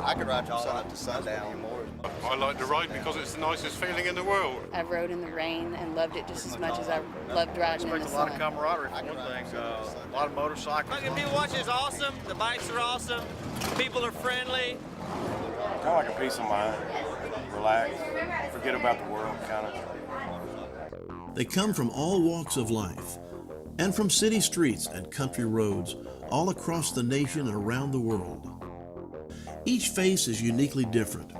I could ride from sun up to sundown. I like to ride because it's the nicest feeling in the world. I've rode in the rain and loved it just as much as I loved riding in the sun. A lot of camaraderie for one thing. A lot of motorcycles. People watching is awesome. The bikes are awesome. People are friendly. Kind of like a peace of mind. Relax. Forget about the world, kind of. They come from all walks of life and from city streets and country roads all across the nation and around the world. Each face is uniquely different.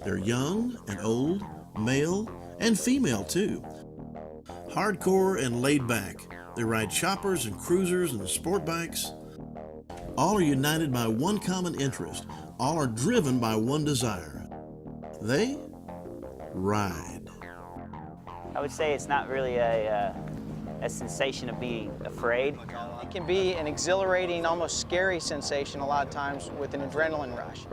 They're young and old, male and female too. Hardcore and laid back. They ride choppers and cruisers and sport bikes. All are united by one common interest. All are driven by one desire. They ride. I would say it's not really a sensation of being afraid. It can be an exhilarating, almost scary sensation a lot of times with an adrenaline rush.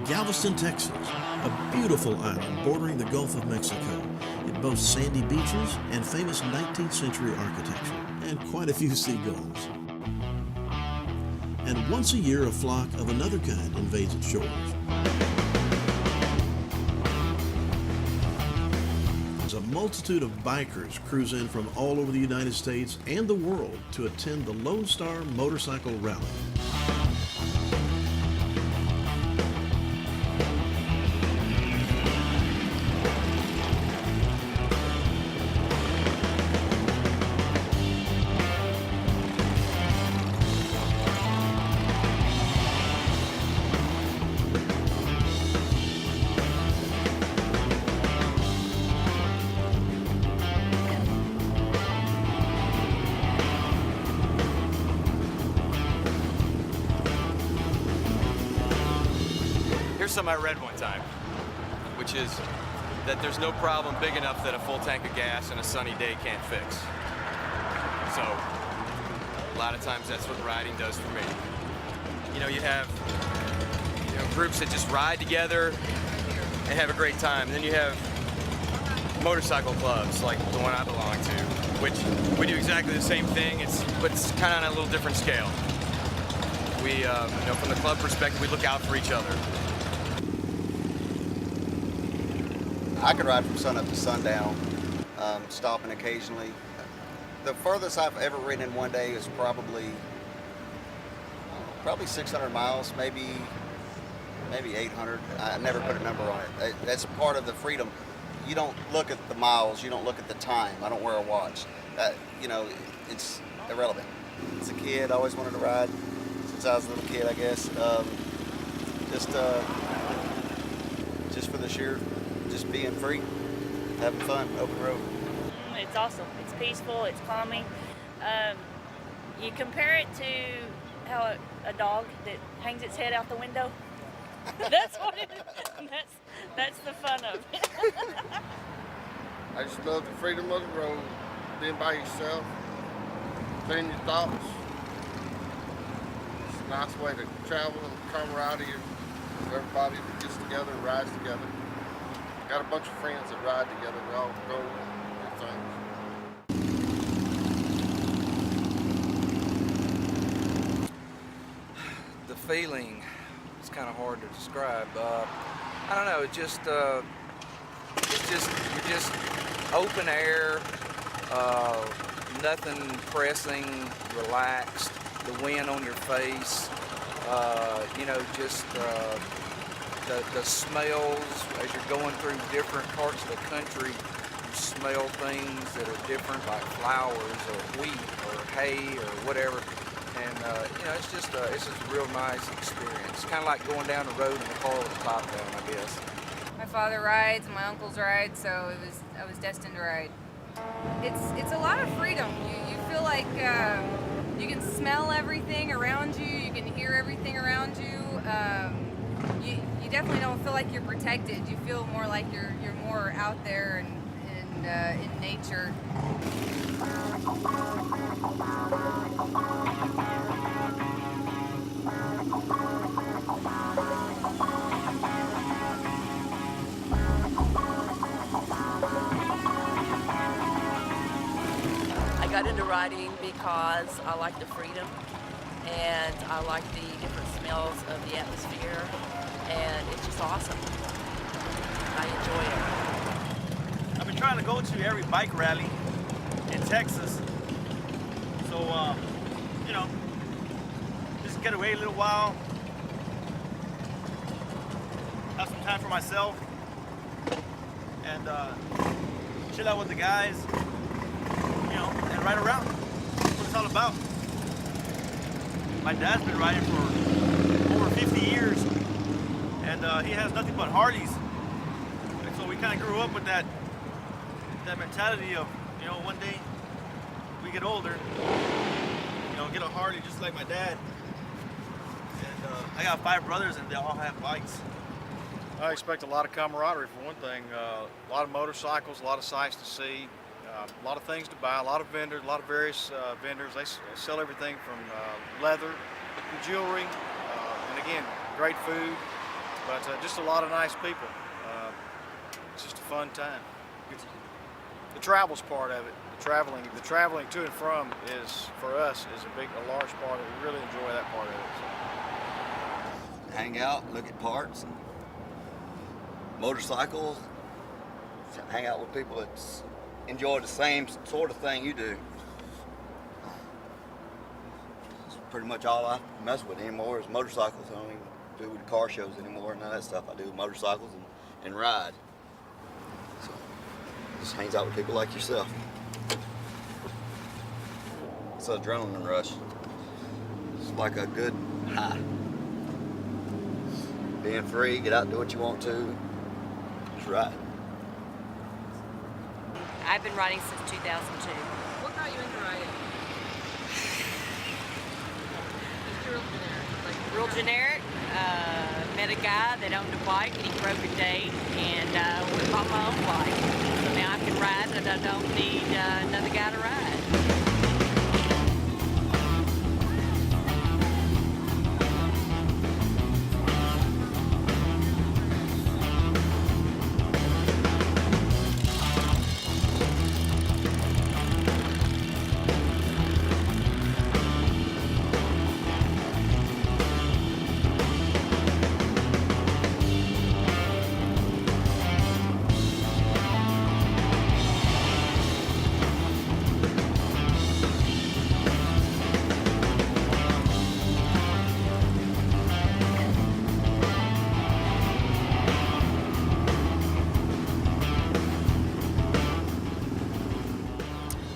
Galveston, Texas, a beautiful island bordering the Gulf of Mexico. It boasts sandy beaches and famous 19th century architecture, and quite a few seagulls. And once a year, a flock of another kind invades its shores. As a multitude of bikers cruise in from all over the United States and the world to attend the Lone Star Motorcycle Rally. Here's something I read one time, which is that there's no problem big enough that a full tank of gas in a sunny day can't fix. So, a lot of times that's what riding does for me. You know, you have groups that just ride together and have a great time. And then you have motorcycle clubs like the one I belong to, which we do exactly the same thing, but it's kind of on a little different scale. We, from the club perspective, we look out for each other. I could ride from sun up to sundown, stopping occasionally. The furthest I've ever ridden in one day is probably 600 miles, maybe 800. I never put a number on it. That's part of the freedom. You don't look at the miles, you don't look at the time. I don't wear a watch. It's irrelevant. As a kid, I always wanted to ride. Since I was a little kid, I guess. Just for the sheer, just being free, having fun, open road. It's awesome. It's peaceful. It's calming. You compare it to how a dog that hangs its head out the window. That's what it is. That's the fun of it. I just love the freedom of the road, being by yourself, clearing your thoughts. It's a nice way to travel and camaraderie. Everybody gets together and rides together. Got a bunch of friends that ride together. We all go and do things. The feeling is kind of hard to describe. I don't know. It's just you're just open air, nothing pressing, relaxed. The wind on your face. The smells as you're going through different parts of the country. You smell things that are different, like flowers or wheat or hay or whatever. And it's just a real nice experience. Kind of like going down the road in the car with the top down, I guess. My father rides, my uncles ride, so I was destined to ride. It's a lot of freedom. You feel like you can smell everything around you. You can hear everything around you. You definitely don't feel like you're protected. You feel more like you're more out there and in nature. riding because I like the freedom and I like the different smells of the atmosphere, and it's just awesome. I enjoy it. I've been trying to go to every bike rally in Texas, so you know, just get away a little while, have some time for myself, and chill out with the guys, you know, and ride around. That's what it's all about. My dad's been riding for over 50 years, and he has nothing but Harleys. And so we kind of grew up with that mentality of, you know, one day we get older, you know, get a Harley just like my dad. And I got 5 brothers, and they all have bikes. I expect a lot of camaraderie for one thing. A lot of motorcycles, a lot of sights to see, a lot of things to buy, a lot of vendors, a lot of various vendors. They sell everything from leather to jewelry, and again, great food, but just a lot of nice people. It's just a fun time. The travel's part of it. The traveling to and from is, for us, is a large part of it. We really enjoy that part of it. So. Hang out, look at parts, and motorcycles, hang out with people that enjoy the same sort of thing you do. That's pretty much all I mess with anymore is motorcycles. I don't even do the car shows anymore, none of that stuff. I do motorcycles and ride. So, just hangs out with people like yourself. It's an adrenaline rush. It's like a good high. Being free, get out and do what you want to. Just ride. I've been riding since 2002. What got you into riding? Just real generic. Real generic. Met a guy that owned a bike and he broke a date, and we bought my own bike. So now I can ride and I don't need another guy to ride.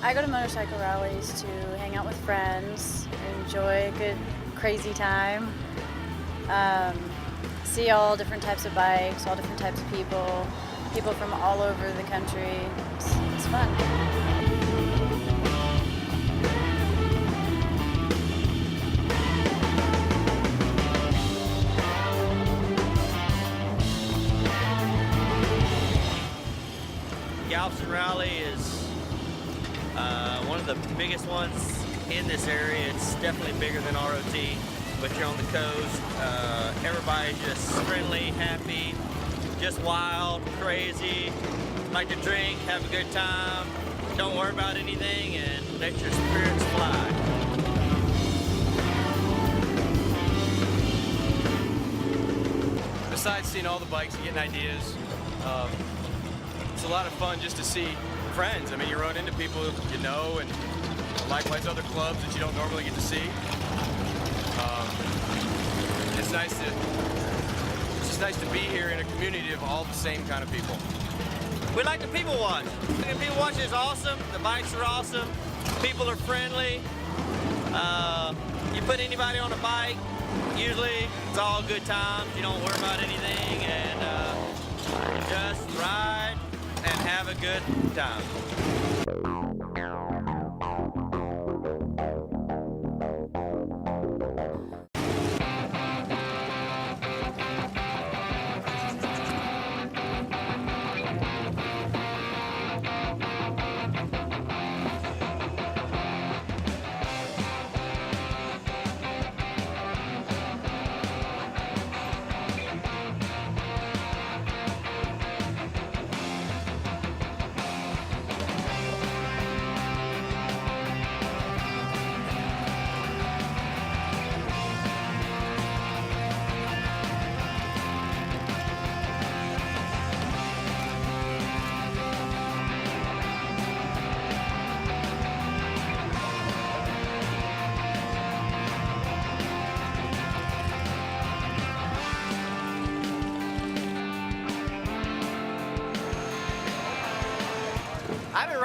I go to motorcycle rallies to hang out with friends, enjoy a good crazy time, see all different types of bikes, all different types of people from all over the country. It's fun. Galveston Rally is one of the biggest ones in this area. It's definitely bigger than ROT, but you're on the coast. Everybody's just friendly, happy, just wild, crazy, like to drink, have a good time, don't worry about anything, and let your spirits fly. Besides seeing all the bikes and getting ideas, it's a lot of fun just to see friends. I mean, you run into people you know, and likewise other clubs that you don't normally get to see. It's just nice to be here in a community of all the same kind of people. We like to people watch. People watch is awesome. The bikes are awesome. People are friendly. You put anybody on a bike, usually it's all good times. You don't worry about anything, and just ride and have a good time.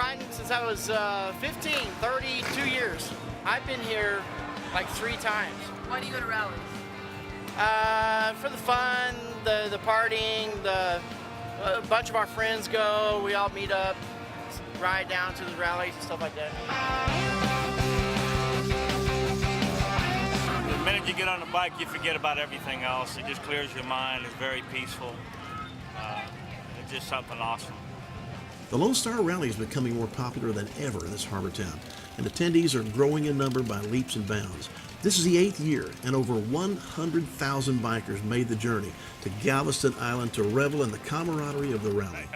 riding since I was 15, 32 years. I've been here like 3 times. Why do you go to rallies? For the fun, the partying, a bunch of our friends go, we all meet up, ride down to the rallies and stuff like that. The minute you get on the bike, you forget about everything else. It just clears your mind. It's very peaceful. It's just something awesome. The Lone Star Rally is becoming more popular than ever in this harbor town, and attendees are growing in number by leaps and bounds. This is the 8th year, and over 100,000 bikers made the journey to Galveston Island to revel in the camaraderie of the rally.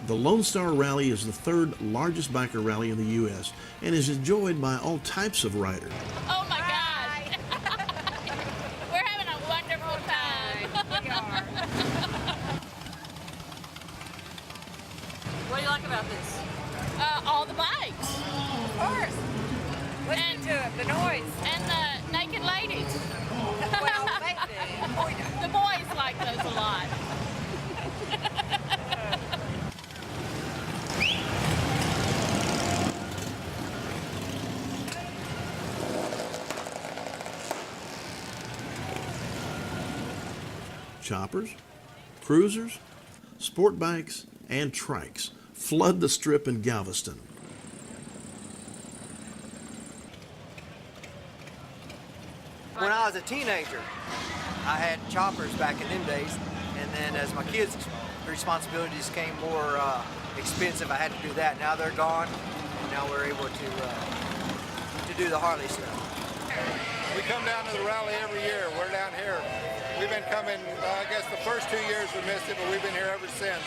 The Lone Star Rally is the 3rd largest biker rally in the U.S. and is enjoyed by all types of riders. Oh my gosh! We're having a wonderful time. We are. What do you like about this? All the bikes. Of course. Listen to it, the noise. And the naked ladies. Well, they do. The boys like those a lot. Choppers, cruisers, sport bikes, and trikes flood the strip in Galveston. When I was a teenager, I had choppers back in them days, and then as my kids' responsibilities became more expensive, I had to do that. Now they're gone, and now we're able to do the Harley stuff. We come down to the rally every year. We're down here. We've been coming, I guess the first 2 years we missed it, but we've been here ever since.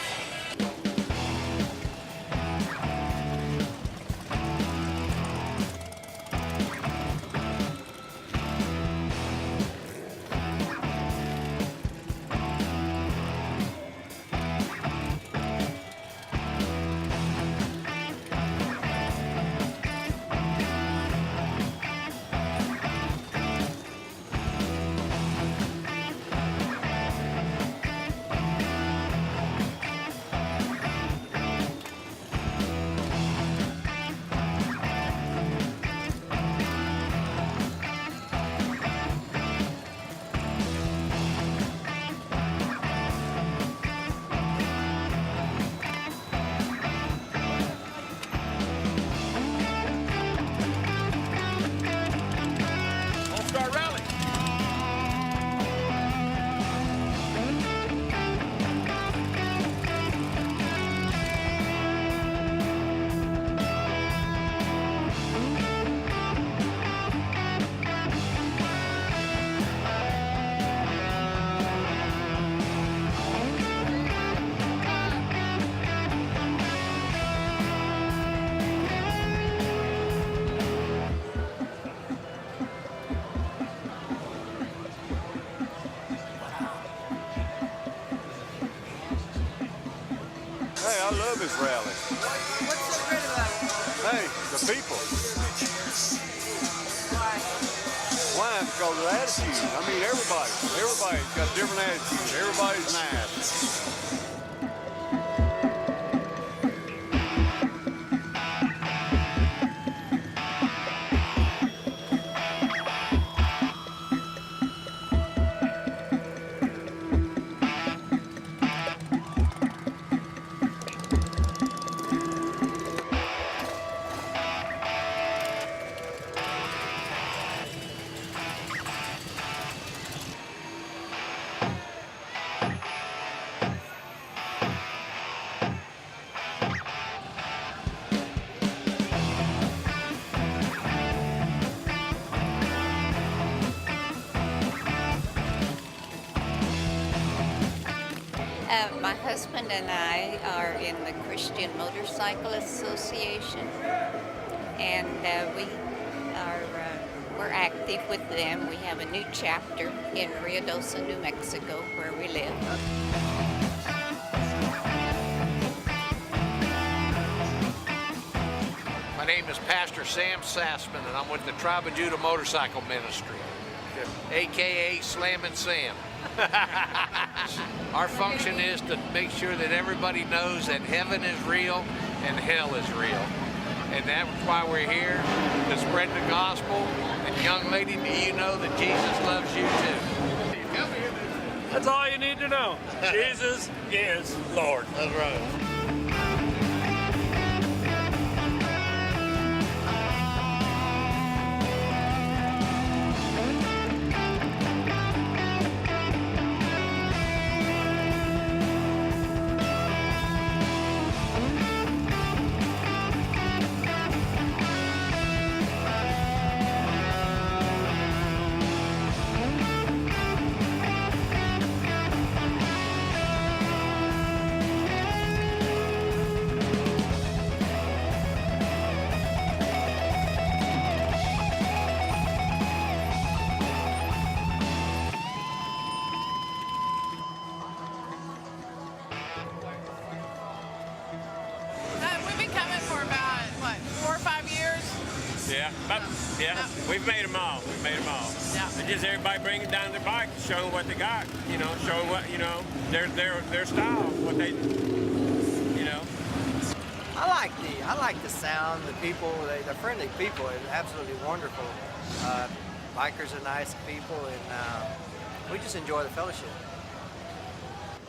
Hey, I love this rally. What's so great about it? Hey, the people. Why? Why? Because of the attitude. I mean, everybody's got different attitudes. Everybody's nice. My husband and I are in the Christian Motorcycle Association, and we're active with them. We have a new chapter in Ruidoso, New Mexico, where we live. My name is Pastor Sam Sassman, and I'm with the Tribe of Judah Motorcycle Ministry, a.k.a. Slammin' Sam. Our function is to make sure that everybody knows that heaven is real and hell is real. And that's why we're here, to spread the gospel. And young lady, do you know that Jesus loves you too? That's all you need to know. Jesus is Lord. That's right. We've been coming for about, what, 4 or 5 years? Yeah, we've made them all. We've made them all. Yeah. It's just everybody bringing down their bike, showing what they got. You know, showing what their style, what they, you know. I like the sound. The people, they're friendly people. They're absolutely wonderful. Bikers are nice people, and we just enjoy the fellowship.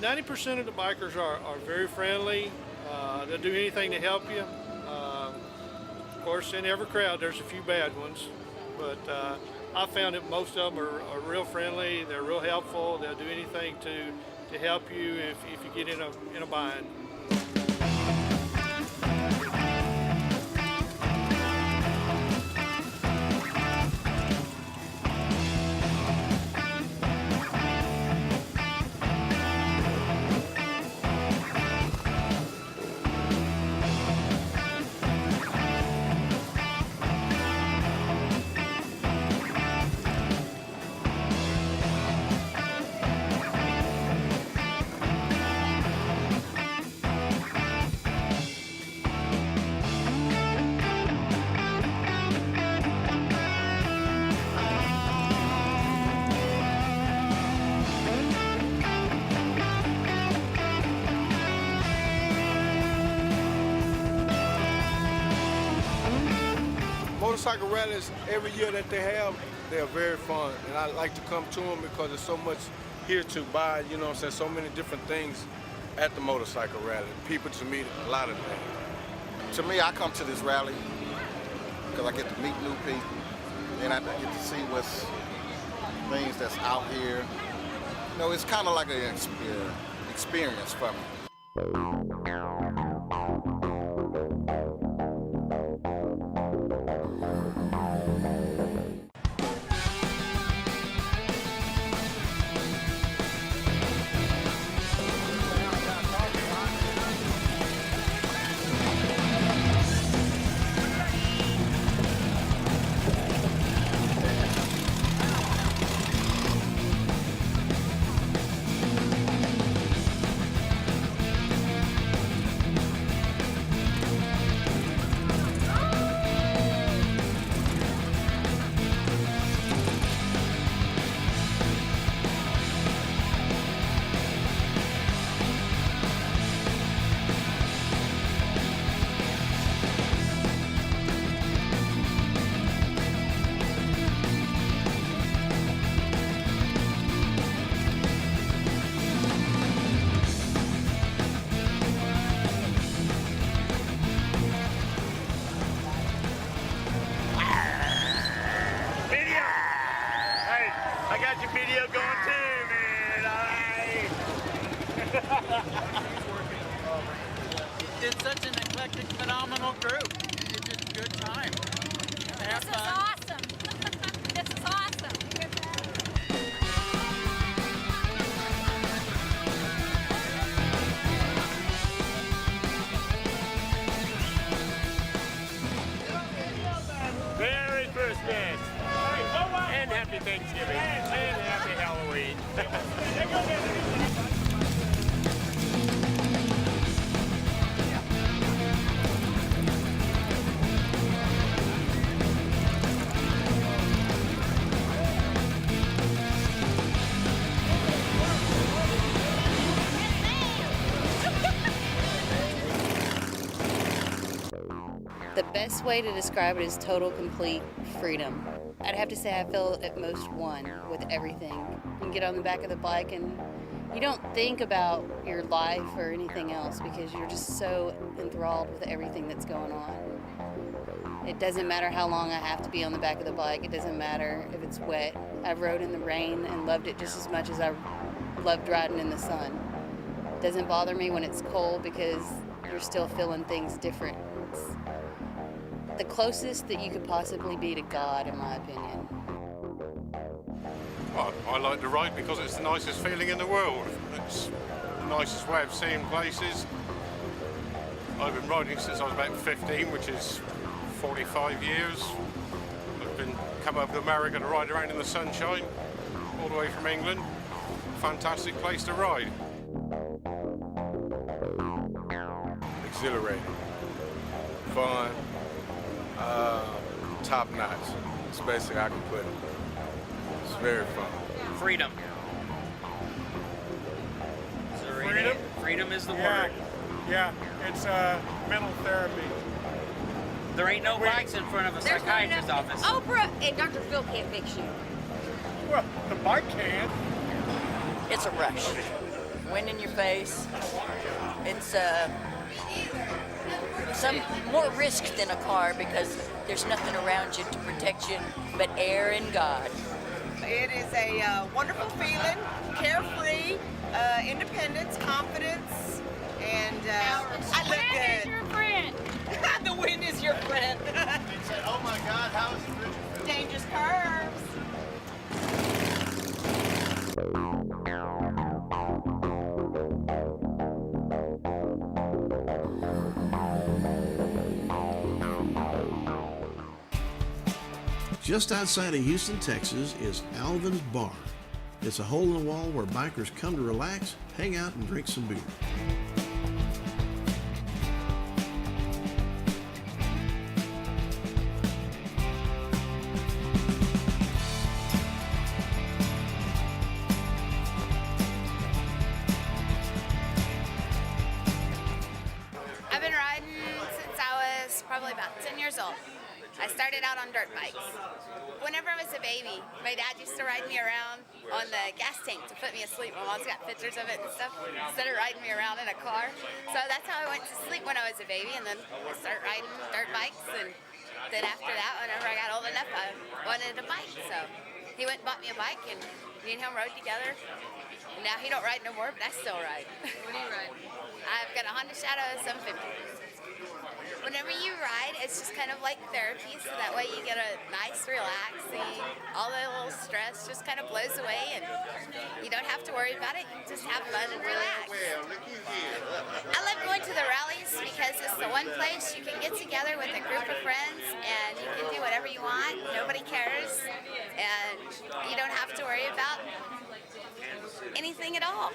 90% of the bikers are very friendly. They'll do anything to help you. Of course, in every crowd, there's a few bad ones, but I found that most of them are real friendly. They're real helpful. They'll do anything to help you if you get in a bind. Motorcycle rallies, every year that they have, they're very fun. And I like to come to them because there's so much here to buy, you know what I'm saying, so many different things at the motorcycle rally. People to meet, a lot of things. To me, I come to this rally because I get to meet new people, and I get to see what's things that's out here. You know, it's kind of like an experience for me. It's such an eclectic, phenomenal group. It's just a good time. Have This is fun. awesome. This is awesome. Merry Christmas and Happy Thanksgiving and Happy Halloween. best way to describe it is total, complete freedom. I'd have to say I feel at most one with everything. You can get on the back of the bike and you don't think about your life or anything else because you're just so enthralled with everything that's going on. It doesn't matter how long I have to be on the back of the bike. It doesn't matter if it's wet. I've rode in the rain and loved it just as much as I loved riding in the sun. It doesn't bother me when it's cold because you're still feeling things different. It's the closest that you could possibly be to God, in my opinion. Well, I like to ride because it's the nicest feeling in the world. It's the nicest way of seeing places. I've been riding since I was about 15, which is 45 years. I've come over to America to ride around in the sunshine, all the way from England. Fantastic place to ride. Exhilarating, fun, top notch. It's basically how I can put it. It's very fun. Freedom. Freedom? Freedom is the Yeah. word. Yeah, it's mental therapy. There ain't no bikes in front of a There's not psychiatrist's enough- office. Oprah and Dr. Phil can't fix you. Well, the bike can. It's a rush. Wind in your face. It's some more risk than a car because there's nothing around you to protect you but air and God. It is a wonderful feeling, carefree, independence, confidence, and I look good. Your friend. The wind is your friend. Oh my God, how is it? Dangerous curves. Just outside of Houston, Texas is Alvin's Bar. It's a hole in the wall where bikers come to relax, hang out, and drink some beer. I've been riding since I was probably about 10 years old. I started out on dirt bikes. Whenever I was a baby, my dad used to ride me around on the gas tank to put me asleep. My mom's got pictures of it and stuff, instead of riding me around in a car. So that's how I went to sleep when I was a baby, and then I started riding dirt bikes, and then after that, whenever I got old enough, I wanted a bike. So he went and bought me a bike, and me and him rode together. And now he don't ride no more, but I still ride. What do you ride? I've got a Honda Shadow 750. Whenever you ride, it's just kind of like therapy, so that way you get a nice, relaxing, all the little stress just kind of blows away, and you don't have to worry about it. You just have fun and relax. I love going to the rallies because it's the one place you can get together with a group of friends, and you can do whatever you want. Nobody cares, and you don't have to worry about anything at all.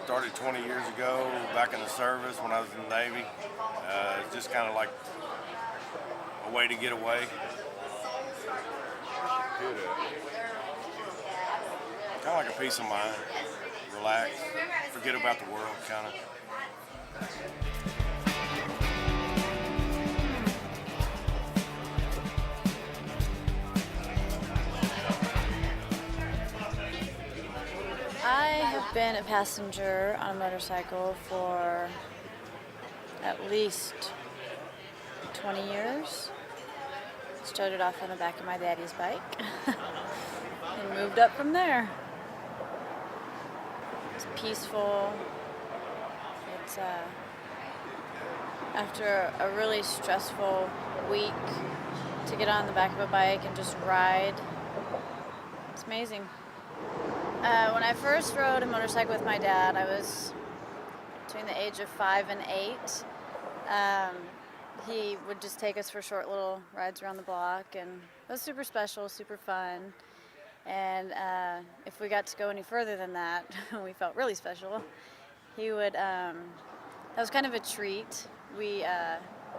Started 20 years ago, back in the service when I was in the Navy. It's just kind of like a way to get away. Kind of like a peace of mind, relax, forget about the world, kind of. I have been a passenger on a motorcycle for at least 20 years. Started off on the back of my daddy's bike and moved up from there. It's peaceful. It's after a really stressful week to get on the back of a bike and just ride. It's amazing. When I first rode a motorcycle with my dad, I was between the age of 5 and 8. He would just take us for short little rides around the block, and it was super special, super fun. And if we got to go any further than that, we felt really special. He would That was kind of a treat. We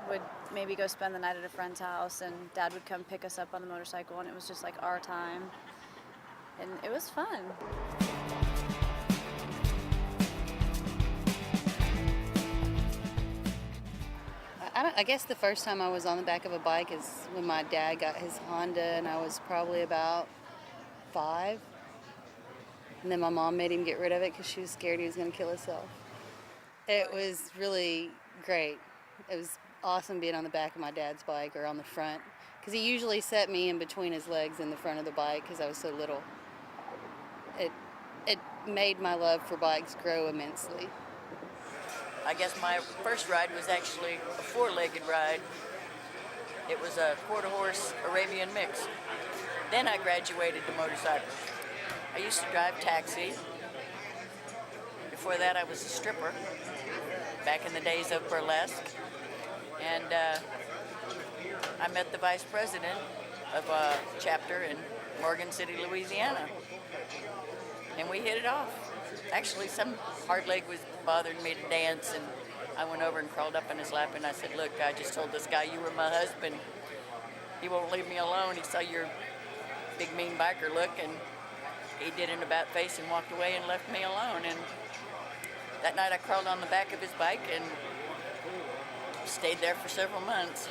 would maybe go spend the night at a friend's house, and Dad would come pick us up on the motorcycle, and it was just like our time. And it was fun. I guess the first time I was on the back of a bike is when my dad got his Honda, and I was probably about 5. And then my mom made him get rid of it because she was scared he was going to kill himself. It was really great. It was awesome being on the back of my dad's bike or on the front, because he usually set me in between his legs in the front of the bike because I was so little. It made my love for bikes grow immensely. I guess my first ride was actually a 4-legged ride. It was a quarter-horse Arabian mix. Then I graduated to motorcycles. I used to drive taxi. Before that, I was a stripper, back in the days of burlesque. And I met the vice president of a chapter in Morgan City, Louisiana. And we hit it off. Actually, some hard leg was bothering me to dance, and I went over and crawled up in his lap, and I said, look, I just told this guy you were my husband. He won't leave me alone. He saw your big, mean biker look, and he did an about face and walked away and left me alone. And that night I crawled on the back of his bike and stayed there for several months.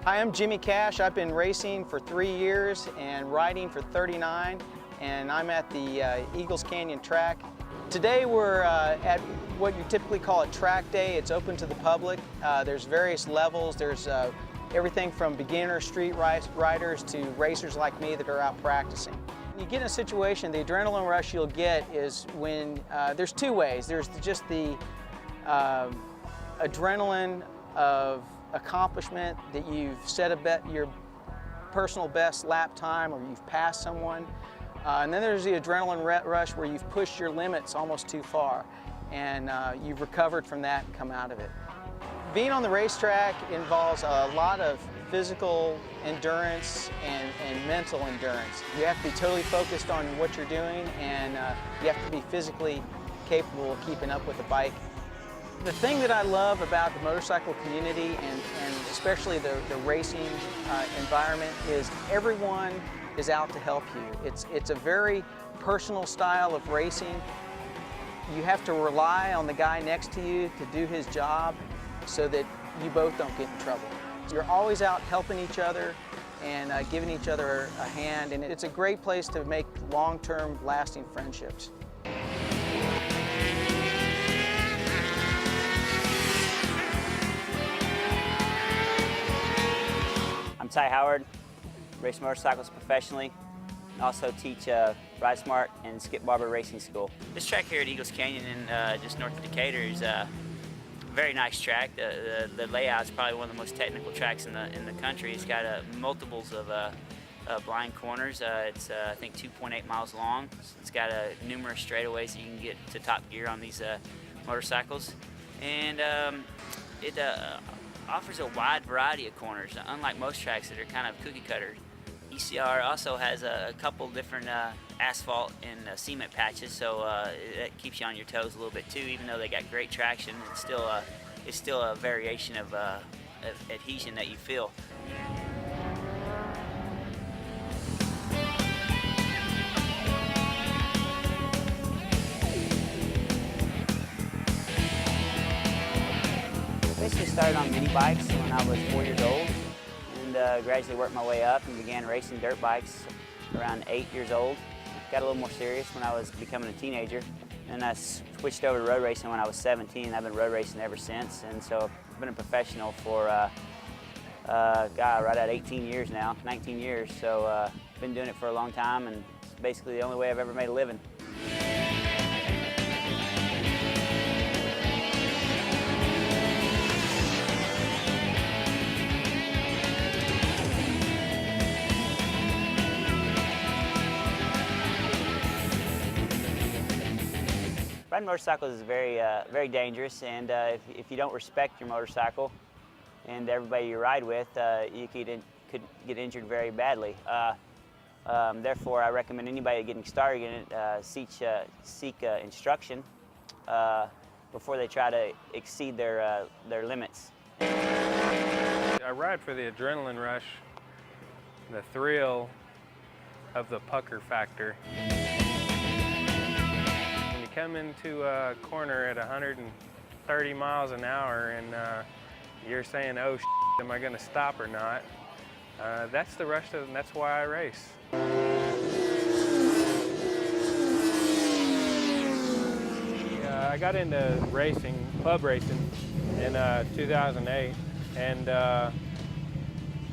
Hi, I'm Jimmy Cash. I've been racing for 3 years and riding for 39, and I'm at the Eagles Canyon track. Today we're at what you typically call a track day. It's open to the public. There's various levels. There's everything from beginner street riders to racers like me that are out practicing. You get in a situation, the adrenaline rush you'll get is when, there's 2 ways. There's just the adrenaline of accomplishment, that you've set your personal best lap time or you've passed someone. And then there's the adrenaline rush where you've pushed your limits almost too far and you've recovered from that and come out of it. Being on the racetrack involves a lot of physical endurance and mental endurance. You have to be totally focused on what you're doing, and you have to be physically capable of keeping up with the bike. The thing that I love about the motorcycle community and especially the racing environment is everyone is out to help you. It's a very personal style of racing. You have to rely on the guy next to you to do his job so that you both don't get in trouble. You're always out helping each other and giving each other a hand, and it's a great place to make long-term lasting friendships. I'm Ty Howard, race motorcycles professionally. I also teach Ride Smart and Skip Barber Racing School. This track here at Eagles Canyon in just north of Decatur is a very nice track. The layout is probably one of the most technical tracks in the country. It's got multiples of blind corners. It's I think 2.8 miles long. It's got numerous straightaways that you can get to top gear on these motorcycles. and it offers a wide variety of corners, unlike most tracks that are kind of cookie cutter. ECR also has a couple different asphalt and cement patches, so that keeps you on your toes a little bit too. Even though they got great traction, it's still a variation of adhesion that you feel. Basically started on mini bikes when I was 4 years old, and gradually worked my way up and began racing dirt bikes around 8 years old. Got a little more serious when I was becoming a teenager, and I switched over to road racing when I was 17. I've been road racing ever since, and so I've been a professional for right at 18 years now, 19 years. So been doing it for a long time, and it's basically the only way I've ever made a living. Riding motorcycles is very dangerous, and if you don't respect your motorcycle and everybody you ride with, you could get injured very badly. Therefore, I recommend anybody getting started in it seek instruction before they try to exceed their limits. I ride for the adrenaline rush, the thrill of the pucker factor. Come into a corner at 130 miles an hour and you're saying, oh, am I going to stop or not? That's the rush, and that's why I race. I got into racing, pub racing, in 2008, and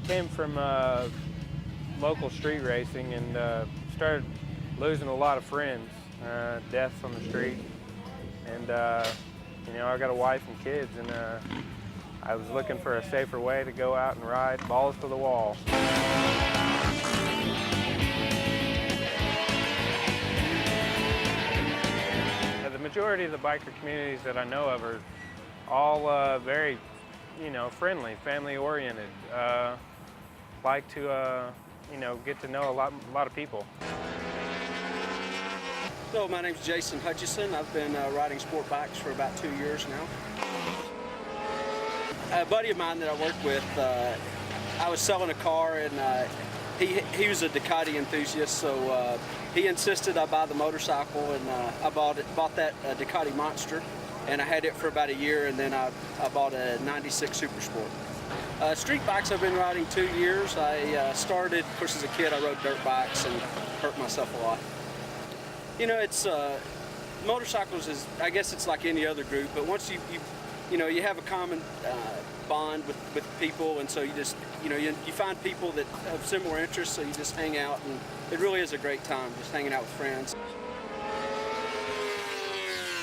came from local street racing and started losing a lot of friends. Deaths on the street, and you know, I got a wife and kids, and I was looking for a safer way to go out and ride balls to the wall. The majority of the biker communities that I know of are all very, you know, friendly, family-oriented. Like to, you know, get to know a lot of people. Hello, my name's Jason Hutchison. I've been riding sport bikes for about 2 years now. A buddy of mine that I work with, I was selling a car, and he was a Ducati enthusiast, so he insisted I buy the motorcycle, and I bought that Ducati Monster, and I had it for about a year, and then I bought a 96 Super Sport. Street bikes I've been riding 2 years. I started, of course, as a kid I rode dirt bikes and hurt myself a lot. You know, it's motorcycles is, I guess it's like any other group, but once you have a common bond with people, and so you just, you find people that have similar interests, so you just hang out, and it really is a great time just hanging out with friends.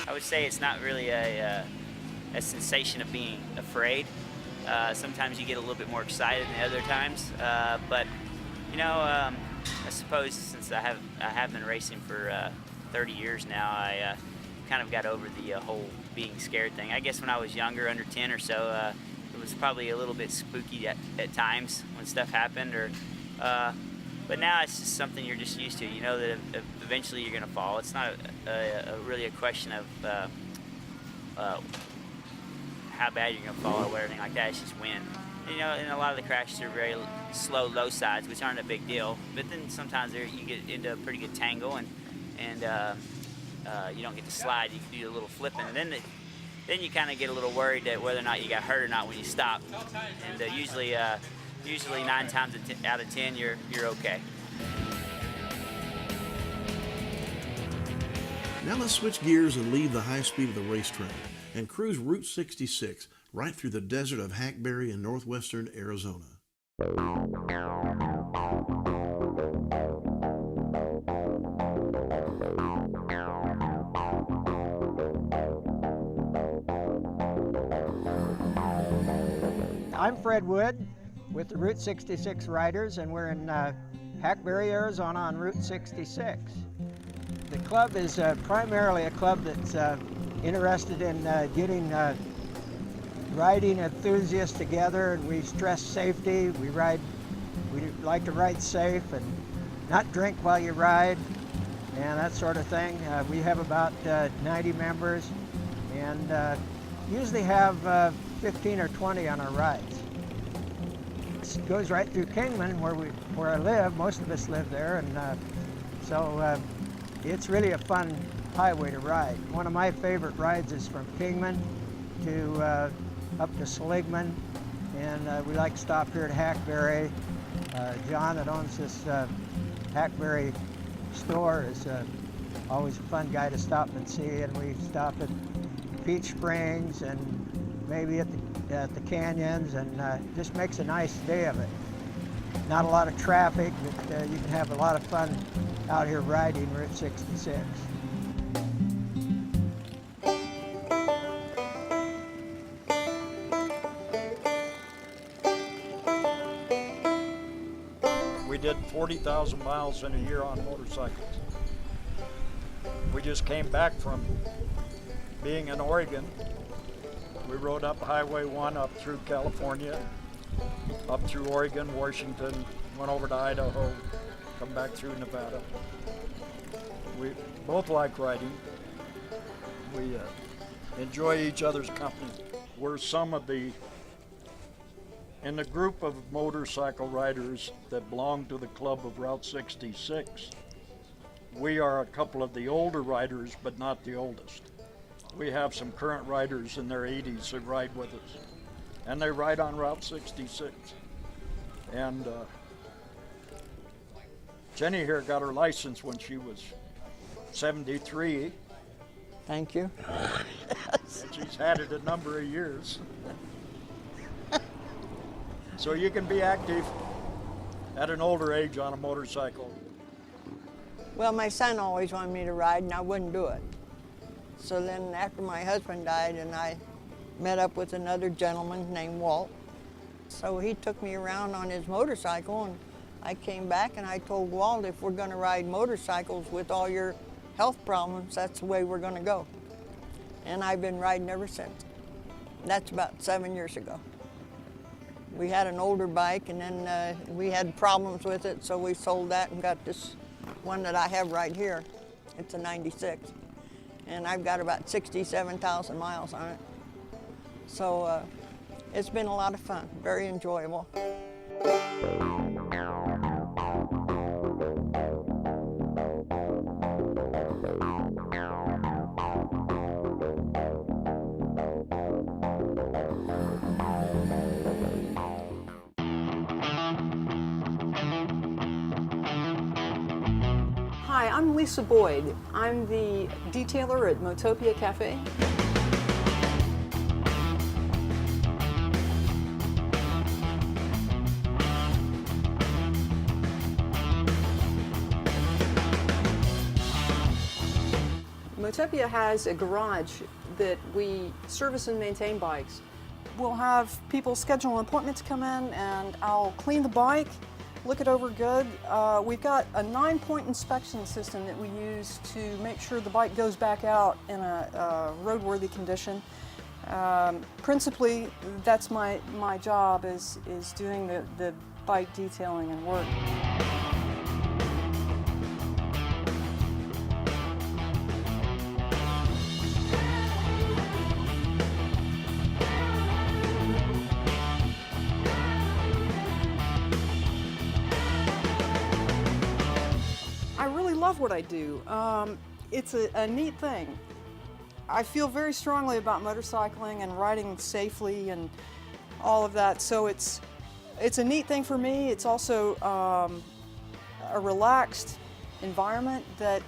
I would say it's not really a sensation of being afraid. Sometimes you get a little bit more excited than other times, but you know, I suppose since I have been racing for 30 years now, I kind of got over the whole being scared thing. I guess when I was younger, under 10 or so, it was probably a little bit spooky at times when stuff happened, but now it's just something you're just used to. You know that eventually you're going to fall. It's not really a question of how bad you're going to fall or anything like that. It's just wind. You know, and a lot of the crashes are very slow, low sides, which aren't a big deal. But then sometimes you get into a pretty good tangle, and you don't get to slide. You can do a little flipping, and then you kind of get a little worried that whether or not you got hurt or not when you stop. And usually 9 times out of 10, you're okay. Now let's switch gears and leave the high speed of the racetrack and cruise Route 66 right through the desert of Hackberry in northwestern Arizona. I'm Fred Wood with the Route 66 Riders, and we're in Hackberry, Arizona on Route 66. The club is primarily a club that's interested in getting riding enthusiasts together, and we stress safety. We like to ride safe and not drink while you ride and that sort of thing. We have about 90 members and usually have 15 or 20 on our rides. It goes right through Kingman where I live. Most of us live there, and so it's really a fun highway to ride. One of my favorite rides is from Kingman to up to Seligman, and we like to stop here at Hackberry. John that owns this Hackberry store is always a fun guy to stop and see, and we stop at Peach Springs and maybe at the canyons, and just makes a nice day of it. Not a lot of traffic, but you can have a lot of fun out here riding Route 66. We did 40,000 miles in a year on motorcycles. We just came back from being in Oregon. We rode up Highway 1 up through California, up through Oregon, Washington, went over to Idaho, come back through Nevada. We both like riding. We enjoy each other's company. We're some of in the group of motorcycle riders that belong to the club of Route 66, we are a couple of the older riders, but not the oldest. We have some current riders in their 80s that ride with us, and they ride on Route 66. And Jenny here got her license when she was 73. Thank you. And she's had it a number of years. So you can be active at an older age on a motorcycle. Well, my son always wanted me to ride, and I wouldn't do it. So then after my husband died, and I met up with another gentleman named Walt. So he took me around on his motorcycle, and I came back and I told Walt, if we're gonna ride motorcycles with all your health problems, that's the way we're gonna go. And I've been riding ever since. That's about 7 years ago. We had an older bike, and then we had problems with it, so we sold that and got this one that I have right here. It's a 96. And I've got about 67,000 miles on it. So it's been a lot of fun, very enjoyable. Hi, I'm Lisa Boyd. I'm the detailer at Motopia Cafe. Motopia has a garage that we service and maintain bikes. We'll have people schedule an appointment to come in, and I'll clean the bike, look it over good. We've got a 9-point inspection system that we use to make sure the bike goes back out in a roadworthy condition. Principally, that's my job is doing the bike detailing and work. I love what I do. It's a neat thing. I feel very strongly about motorcycling and riding safely and all of that, so it's a neat thing for me. It's also a relaxed environment that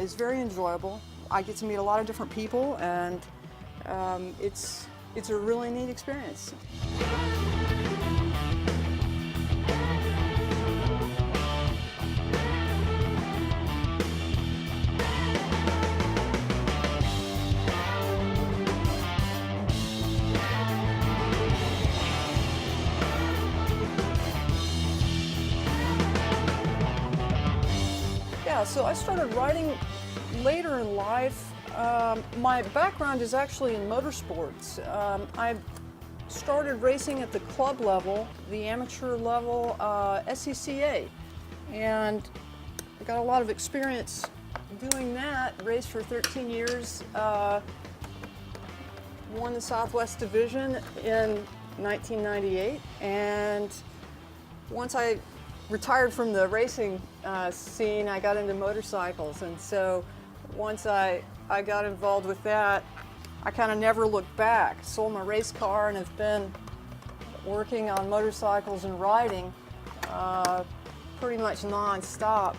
is very enjoyable. I get to meet a lot of different people, and it's a really neat experience. Yeah, so I started riding later in life. My background is actually in motorsports. I started racing at the club level, the amateur level, SCCA, and I got a lot of experience doing that. Raced for 13 years, won the Southwest Division in 1998, and once I retired from the racing scene, I got into motorcycles, and so once I got involved with that, I kind of never looked back. Sold my race car and have been working on motorcycles and riding pretty much non-stop.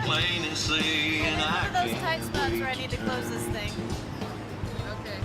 Plain and see, and I those tight spots where I need to close this thing. Okay.